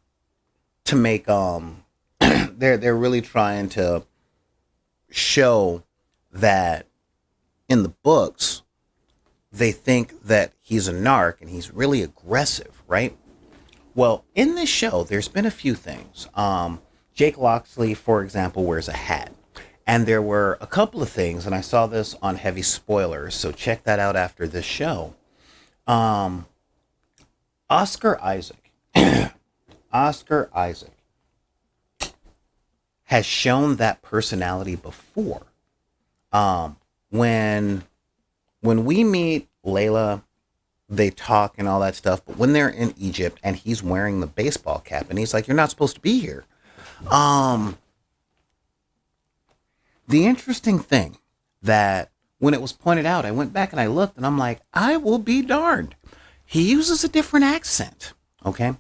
make they're really trying to show that in the books they think that he's a narc and he's really aggressive, right? Well, in this show, there's been a few things. Jake Loxley, for example, wears a hat. And there were a couple of things, and I saw this on Heavy Spoilers, so check that out after this show. Oscar Isaac has shown that personality before. When we meet Layla, they talk and all that stuff, but when they're in Egypt and he's wearing the baseball cap and he's like, you're not supposed to be here. The interesting thing that when it was pointed out, I went back and I looked and I'm like, I will be darned. He uses a different accent. Okay.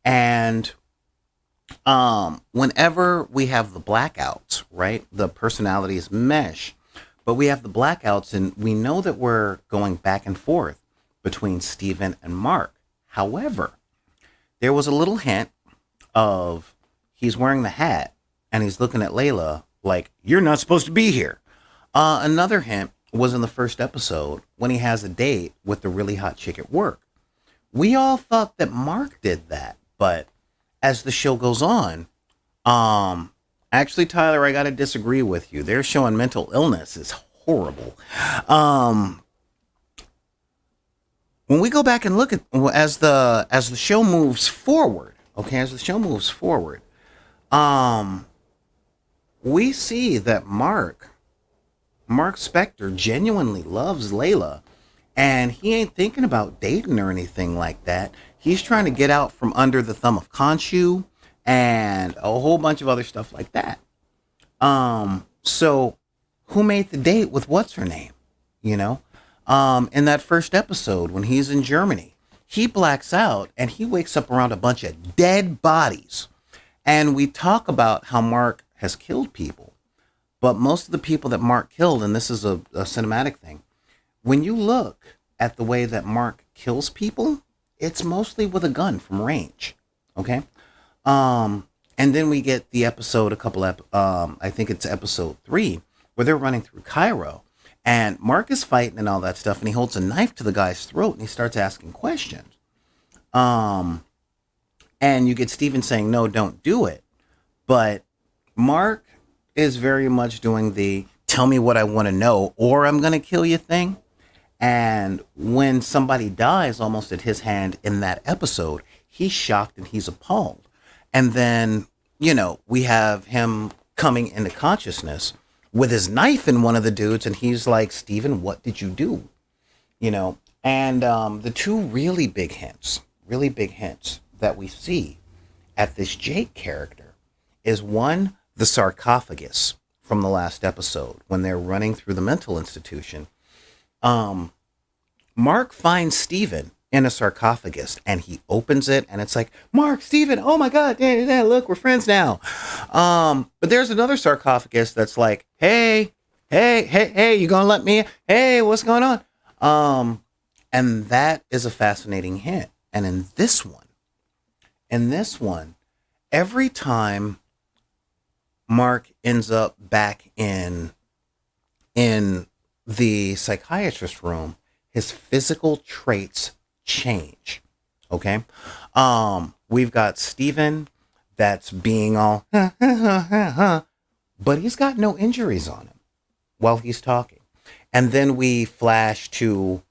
And, whenever we have the blackouts, right, the personalities mesh, But we have the blackouts, and we know that we're going back and forth between Steven and Mark. However, there was a little hint of he's wearing the hat and he's looking at Layla like, you're not supposed to be here. Another hint was in the first episode when he has a date with the really hot chick at work. We all thought that Mark did that, but as the show goes on, actually, Tyler, I gotta disagree with you. They're showing mental illness is horrible. When we go back and look at as the show moves forward, okay, as the show moves forward, we see that Mark Spector genuinely loves Layla, and he ain't thinking about dating or anything like that. He's trying to get out from under the thumb of Khonshu and a whole bunch of other stuff like that. So who made the date with what's her name? You know, in that first episode when he's in Germany, he blacks out and he wakes up around a bunch of dead bodies. And we talk about how Mark has killed people, but most of the people that Mark killed, and this is a cinematic thing, when you look at the way that Mark kills people, it's mostly with a gun from range. Okay. And then we get the episode, I think it's episode 3, where they're running through Cairo, and Mark is fighting and all that stuff, and he holds a knife to the guy's throat, and he starts asking questions. And you get Steven saying, no, don't do it. But Mark is very much doing the tell me what I want to know, or I'm going to kill you thing. And when somebody dies almost at his hand in that episode, he's shocked and he's appalled. And then, you know, we have him coming into consciousness with his knife in one of the dudes. And he's like, Steven, what did you do? You know, and the two really big hints that we see at this Jake character is one, the sarcophagus from the last episode when they're running through the mental institution. Mark finds Steven in a sarcophagus and he opens it and it's like, Mark, Steven, oh my God, look, we're friends now. But there's another sarcophagus that's like, hey, you gonna let me? Hey, what's going on? And that is a fascinating hint. And in this one, every time Mark ends up back in the psychiatrist room, his physical traits change. Okay. We've got Steven that's being all, but he's got no injuries on him while he's talking. And then we flash to,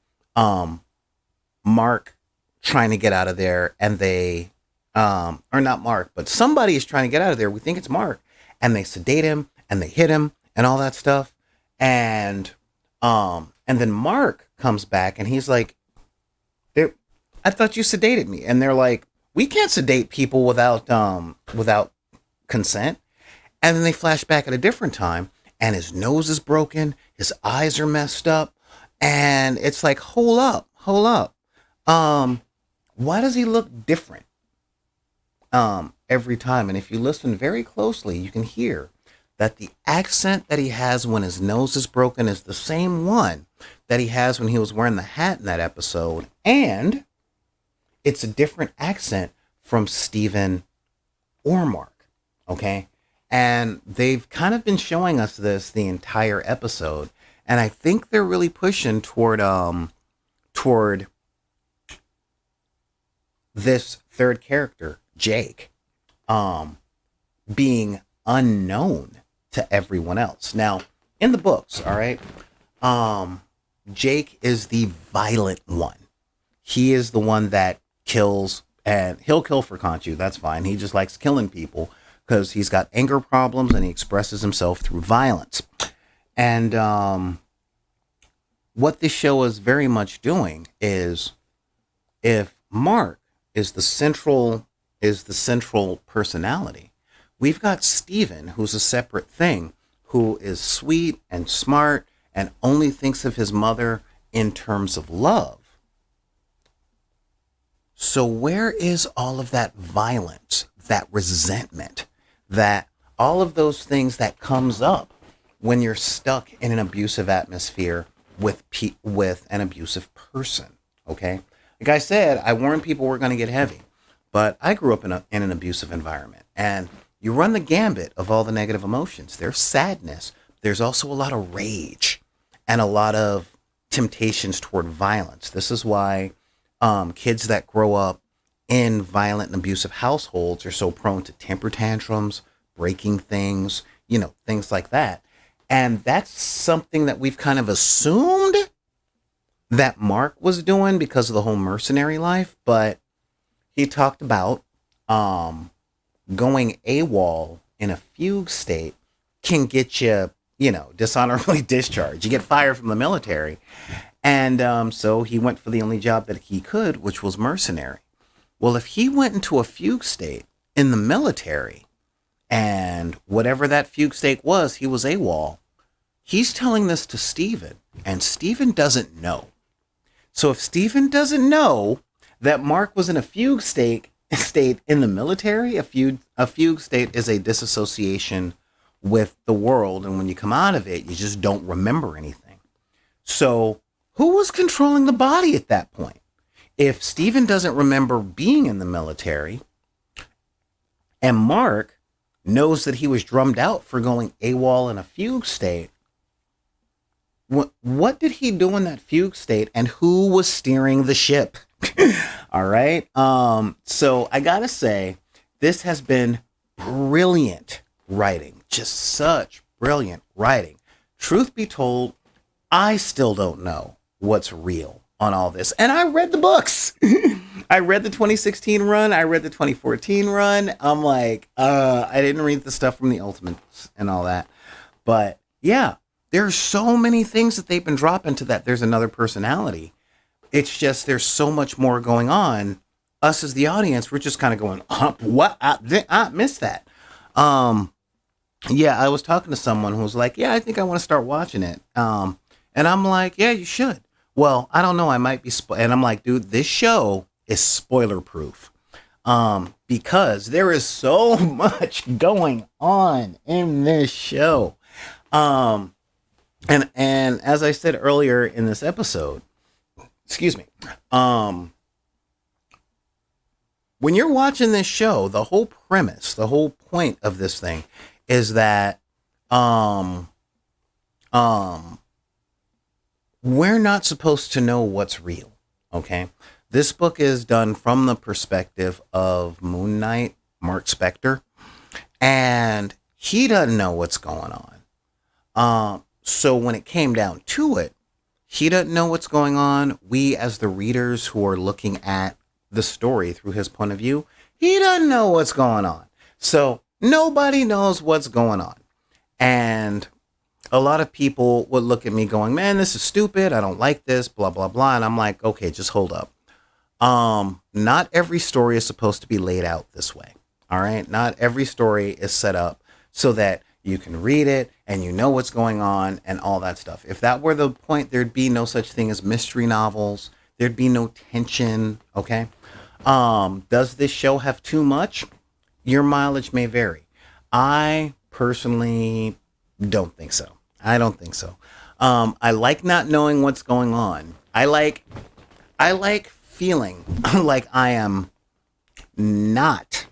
Mark trying to get out of there, and they, or not Mark, but somebody is trying to get out of there. We think it's Mark, and they sedate him and they hit him and all that stuff. And then Mark comes back and he's like, I thought you sedated me. And they're like, we can't sedate people without consent. And then they flash back at a different time and his nose is broken. His eyes are messed up. And it's like, hold up. Why does he look different? Every time. And if you listen very closely, you can hear that the accent that he has when his nose is broken is the same one that he has when he was wearing the hat in that episode. And it's a different accent from Steven or Mark. Okay. And they've kind of been showing us this the entire episode. And I think they're really pushing toward this third character, Jake, being unknown to everyone else. Now, in the books, all right, Jake is the violent one. He is the one that kills, and he'll kill for Khonshu. That's fine. He just likes killing people because he's got anger problems and he expresses himself through violence. And what this show is very much doing is, if Mark is the central personality, we've got Steven, who's a separate thing, who is sweet and smart and only thinks of his mother in terms of love. So where is all of that violence, that resentment, that all of those things that comes up when you're stuck in an abusive atmosphere with an abusive person. Okay, like I said, I warned people we're going to get heavy, but I grew up in an abusive environment, and you run the gambit of all the negative emotions. There's sadness. There's also a lot of rage and a lot of temptations toward violence. This is why kids that grow up in violent and abusive households are so prone to temper tantrums, breaking things, things like that. And that's something that we've kind of assumed that Mark was doing because of the whole mercenary life. But he talked about going AWOL in a fugue state can get you, dishonorably discharged. You get fired from the military. And so he went for the only job that he could, which was mercenary. Well, if he went into a fugue state in the military, and whatever that fugue state was, he was AWOL. He's telling this to Steven, and Steven doesn't know. So if Steven doesn't know that Mark was in a fugue state in the military, a fugue state is a disassociation with the world, and when you come out of it, you just don't remember anything. So who was controlling the body at that point? If Steven doesn't remember being in the military, and Mark knows that he was drummed out for going AWOL in a fugue state, what did he do in that fugue state, and who was steering the ship? All right. So I gotta say, this has been brilliant writing, just such brilliant writing. Truth be told, I still don't know what's real on all this. And I read the books. I read the 2016 run. I read the 2014 run. I'm like, I didn't read the stuff from the Ultimates and all that. But yeah, there's so many things that they've been dropping to that. There's another personality. It's just, there's so much more going on. Us as the audience, we're just kind of going, what? I missed that. Yeah, I was talking to someone who was like, yeah, I think I want to start watching it. And I'm like, yeah, you should. Well, I don't know. I might be, and I'm like, dude, this show is spoiler proof. Because there is so much going on in this show. And as I said earlier in this episode, excuse me, when you're watching this show, the whole premise, the whole point of this thing is that we're not supposed to know what's real. Okay. This book is done from the perspective of Moon Knight, Mark Spector, and he doesn't know what's going on. So when it came down to it, he doesn't know what's going on. We, as the readers who are looking at the story through his point of view, he doesn't know what's going on. So nobody knows what's going on. And a lot of people would look at me going, man, this is stupid. I don't like this, blah, blah, blah. And I'm like, okay, just hold up. Not every story is supposed to be laid out this way. All right. Not every story is set up so that you can read it and you know what's going on and all that stuff. If that were the point, there'd be no such thing as mystery novels. There'd be no tension. Okay. Does this show have too much? Your mileage may vary. I personally don't think so. I don't think so. I like not knowing what's going on. I like feeling like I am not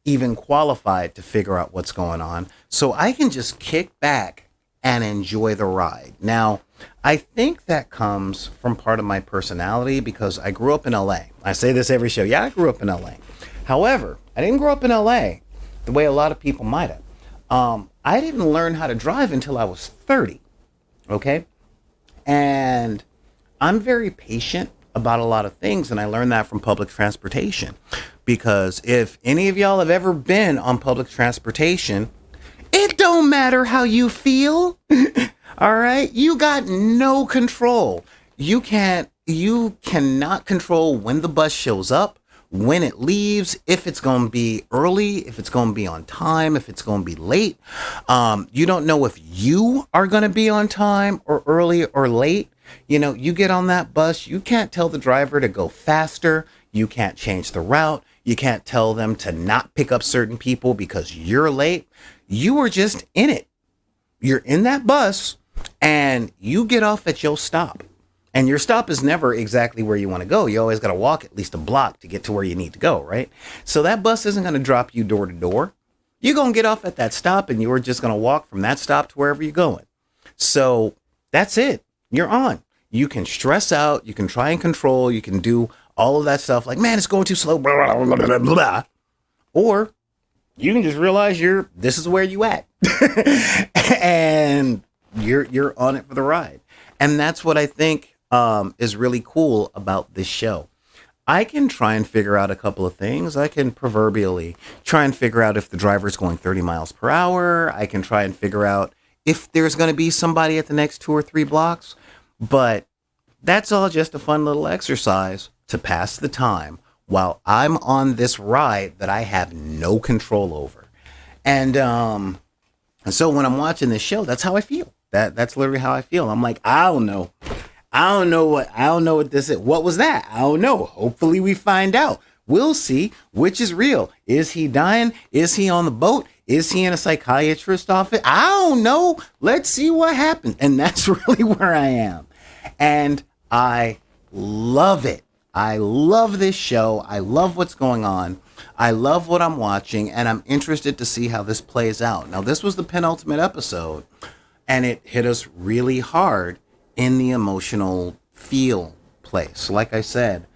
even qualified to figure out what's going on, so I can just kick back and enjoy the ride. Now, I think that comes from part of my personality because I grew up in LA. I say this every show. Yeah, I grew up in LA. However, I didn't grow up in LA the way a lot of people might have. I didn't learn how to drive until I was 30. Okay. And I'm very patient about a lot of things. And I learned that from public transportation, because if any of y'all have ever been on public transportation, it don't matter how you feel. All right. You got no control. You cannot control when the bus shows up, when it leaves, if it's going to be early, if it's going to be on time, if it's going to be late. You don't know if you are going to be on time or early or late. You know, you get on that bus, you can't tell the driver to go faster. You can't change the route. You can't tell them to not pick up certain people because you're late. You are just in it. you're in that bus and you get off at your stop. And your stop is never exactly where you want to go. You always got to walk at least a block to get to where you need to go, right? So that bus isn't going to drop you door to door. You're going to get off at that stop and you're just going to walk from that stop to wherever you're going. So that's it. You're on. You can stress out. You can try and control. You can do all of that stuff like, man, it's going too slow. Blah, blah, blah, blah, blah. Or you can just realize this is where you at. And you're on it for the ride. And that's what I think is really cool about this show. I can try and figure out a couple of things. I can proverbially try and figure out if the driver's going 30 miles per hour. I can try and figure out if there's going to be somebody at the next 2 or 3 blocks. But that's all just a fun little exercise to pass the time while I'm on this ride that I have no control over. And so when I'm watching this show, that's how I feel. That's literally how I feel. I'm like, I don't know what this is. What was that? I don't know. Hopefully we find out. We'll see which is real. Is he dying? Is he on the boat? Is he in a psychiatrist's office? I don't know. Let's see what happens. And that's really where I am. And I love it. I love this show. I love what's going on. I love what I'm watching, and I'm interested to see how this plays out. Now, this was the penultimate episode, and it hit us really hard in the emotional feel place. Like I said,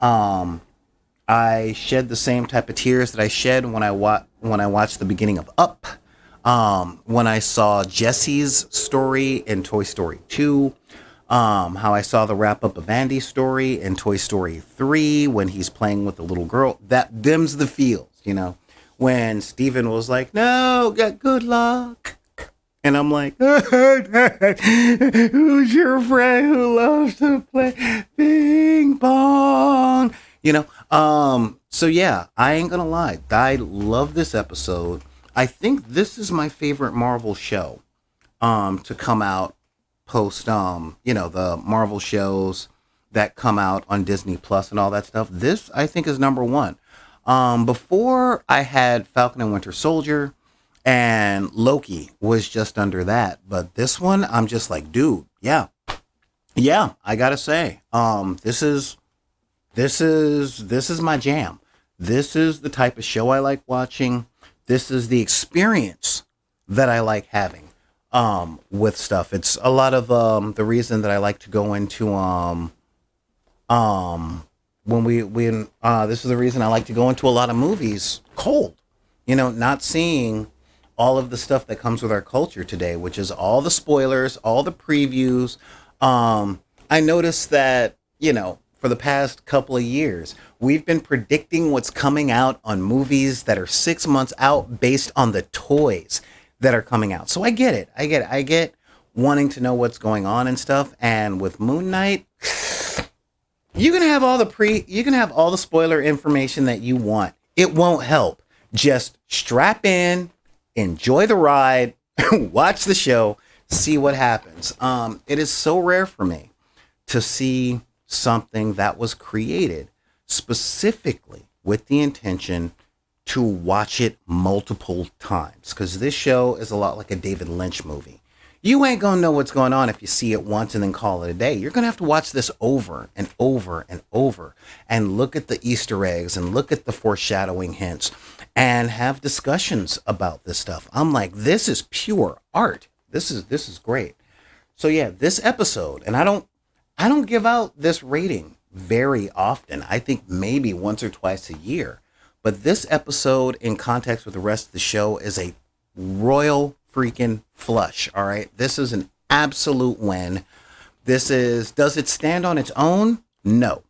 I shed the same type of tears that I shed when I watched the beginning of Up, when I saw Jesse's story in Toy Story 2, how I saw the wrap up of Andy's story in Toy Story 3 when he's playing with the little girl. Them's the feels, when Steven was like, no, good luck. And I'm like, who's your friend who loves to play ping pong? So yeah, I ain't gonna lie. I love this episode. I think this is my favorite Marvel show to come out post, the Marvel shows that come out on Disney Plus and all that stuff. This, I think, is number one. Before I had Falcon and Winter Soldier, and Loki was just under that. But this one, I'm just like, dude, yeah, I gotta say, this is my jam. This is the type of show I like watching. This is the experience that I like having with stuff. It's a lot of the reason that I like to go into this is the reason I like to go into a lot of movies cold, not seeing all of the stuff that comes with our culture today, which is all the spoilers, all the previews. I noticed that, for the past couple of years, we've been predicting what's coming out on movies that are 6 months out based on the toys that are coming out. So I get it. I get wanting to know what's going on and stuff. And with Moon Knight, you can have all the spoiler information that you want. It won't help. Just strap in, enjoy the ride, watch the show, see what happens. It is so rare for me to see something that was created specifically with the intention to watch it multiple times. Because this show is a lot like a David Lynch movie. You ain't gonna know what's going on if you see it once and then call it a day. You're gonna have to watch this over and over and over and look at the Easter eggs and look at the foreshadowing hints and have discussions about this stuff. I'm like, this is pure art. This is great. So yeah, this episode, and I don't give out this rating very often. I think maybe once or twice a year. But this episode, in context with the rest of the show, is a royal freaking flush. All right. This is an absolute win. Does it stand on its own? No,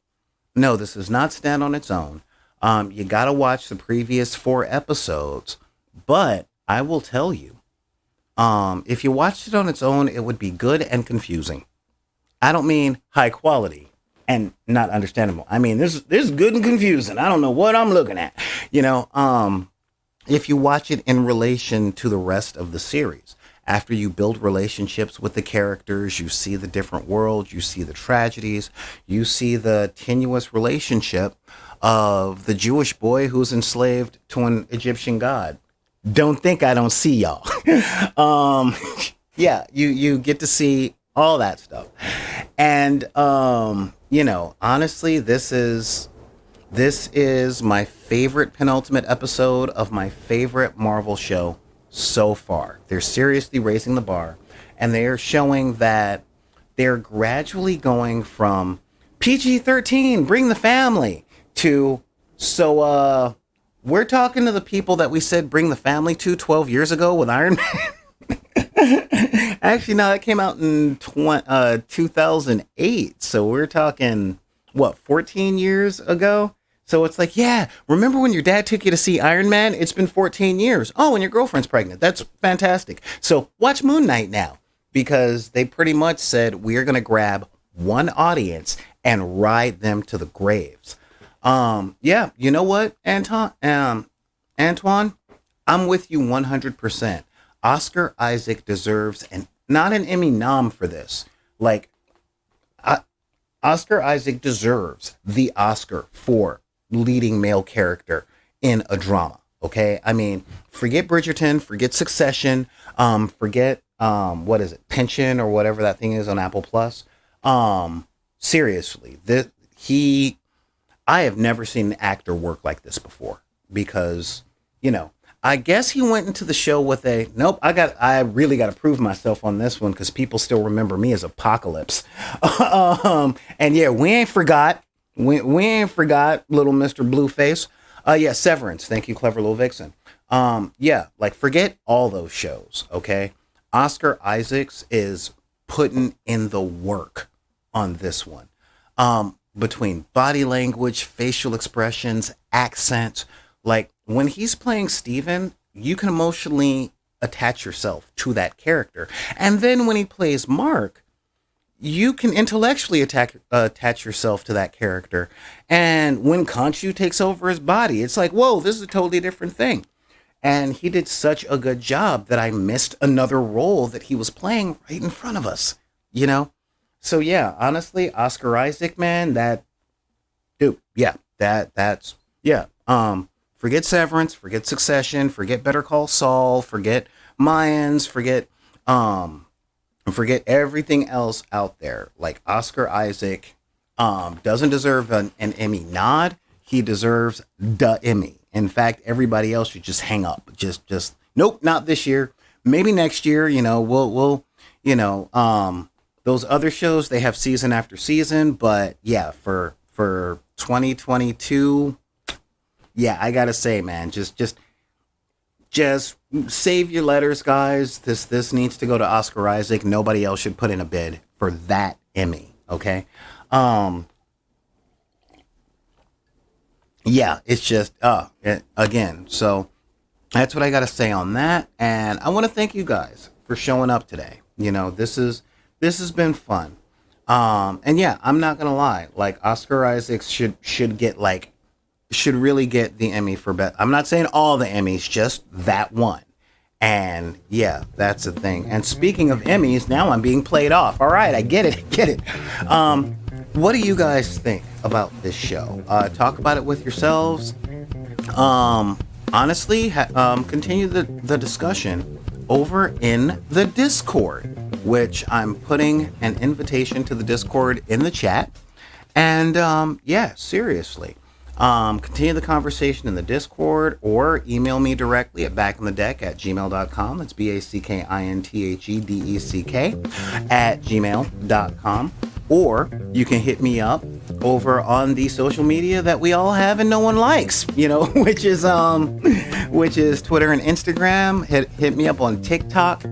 this does not stand on its own. You got to watch the previous 4 episodes, but I will tell you, if you watched it on its own, it would be good and confusing. I don't mean high quality and not understandable. I mean, this is good and confusing. I don't know what I'm looking at, if you watch it in relation to the rest of the series. After you build relationships with the characters, you see the different worlds, you see the tragedies, you see the tenuous relationship of the Jewish boy who's enslaved to an Egyptian god. Don't think I don't see y'all. Yeah, you get to see all that stuff. And honestly, this is my favorite penultimate episode of my favorite Marvel show so far. They're seriously raising the bar, and they are showing that they're gradually going from PG-13, bring the family, to we're talking to the people that we said bring the family to 12 years ago with Iron Man. Actually, no, that came out in 2008. So we're talking, what, 14 years ago? So it's like, yeah, remember when your dad took you to see Iron Man? It's been 14 years. Oh, and your girlfriend's pregnant. That's fantastic. So watch Moon Knight now, because they pretty much said we're going to grab one audience and ride them to the graves. Yeah, you know what, Antoine, I'm with you 100%. Oscar Isaac deserves not an Emmy nom for this. Like, Oscar Isaac deserves the Oscar for leading male character in a drama. Okay, I mean, forget Bridgerton, forget Succession, forget what is it, Pension or whatever that thing is on Apple Plus. Seriously, I have never seen an actor work like this before, because I guess he went into the show with nope, I really got to prove myself on this one, because people still remember me as Apocalypse. And yeah, we ain't forgot. We ain't forgot little Mr. Blueface. Yeah, Severance. Thank you, Clever Little Vixen. Yeah, like, forget all those shows, okay? Oscar Isaacs is putting in the work on this one. Between body language, facial expressions, accents, like, when he's playing Steven, you can emotionally attach yourself to that character. And then when he plays Mark, you can intellectually attach yourself to that character. And when Khonshu takes over his body, it's like, whoa, this is a totally different thing. And he did such a good job that I missed another role that he was playing right in front of us, So yeah, honestly, Oscar Isaac, man, forget Severance, forget Succession, forget Better Call Saul, forget Mayans, forget everything else out there. Like, Oscar Isaac doesn't deserve an Emmy nod. He deserves the Emmy. In fact, everybody else should just hang up. Just nope, not this year. Maybe next year. We'll those other shows, they have season after season. But yeah, for 2022, yeah, I gotta say, man, just save your letters, guys. This needs to go to Oscar Isaac. Nobody else should put in a bid for that Emmy. Okay. Yeah, it's just again. So that's what I got to say on that. And I want to thank you guys for showing up today. This has been fun. And yeah, I'm not gonna lie. Like, Oscar Isaacs should really get the Emmy for best. I'm not saying all the Emmys, just that one. And yeah, that's the thing. And speaking of Emmys, now I'm being played off. All right, I get it. What do you guys think about this show? Talk about it with yourselves. Honestly, continue the discussion over in the Discord, which I'm putting an invitation to the Discord in the chat. And yeah, seriously. Continue the conversation in the Discord, or email me directly at backinthedeck@gmail.com. That's BACKINTHEDECK@gmail.com. Or you can hit me up over on the social media that we all have and no one likes, which is Twitter and Instagram. Hit me up on TikTok.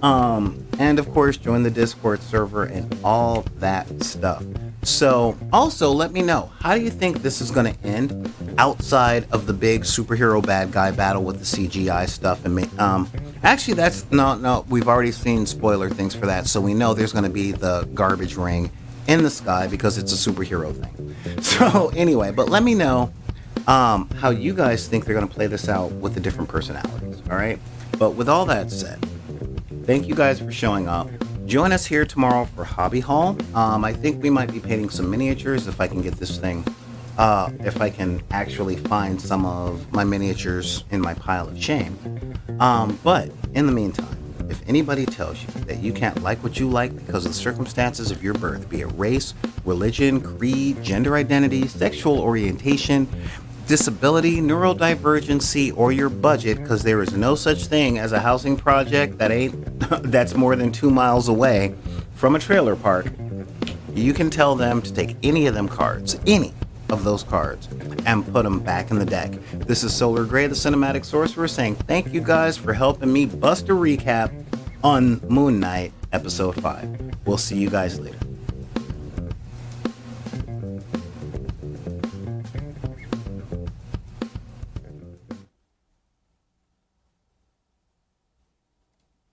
And of course, join the Discord server and all that stuff. So also let me know, how do you think this is going to end outside of the big superhero bad guy battle with the CGI stuff? And actually, that's no, we've already seen spoiler things for that. So we know there's going to be the garbage ring in the sky because it's a superhero thing. So anyway, but let me know how you guys think they're going to play this out with the different personalities. All right. But with all that said, thank you guys for showing up. Join us here tomorrow for Hobby Hall. I think we might be painting some miniatures if I can get this thing. If I can actually find some of my miniatures in my pile of shame. But in the meantime, If anybody tells you that you can't like what you like because of the circumstances of your birth, be it race, religion, creed, gender identity, sexual orientation, disability, neurodivergency, or your budget, because there is no such thing as a housing project that's more than 2 miles away from a trailer park, you can tell them to take any of them cards, any of those cards, and put them back in the deck. This is Solar Gray, the Cinematic Sorcerer, saying thank you guys for helping me bust a recap on Moon Knight episode 5. We'll see you guys later.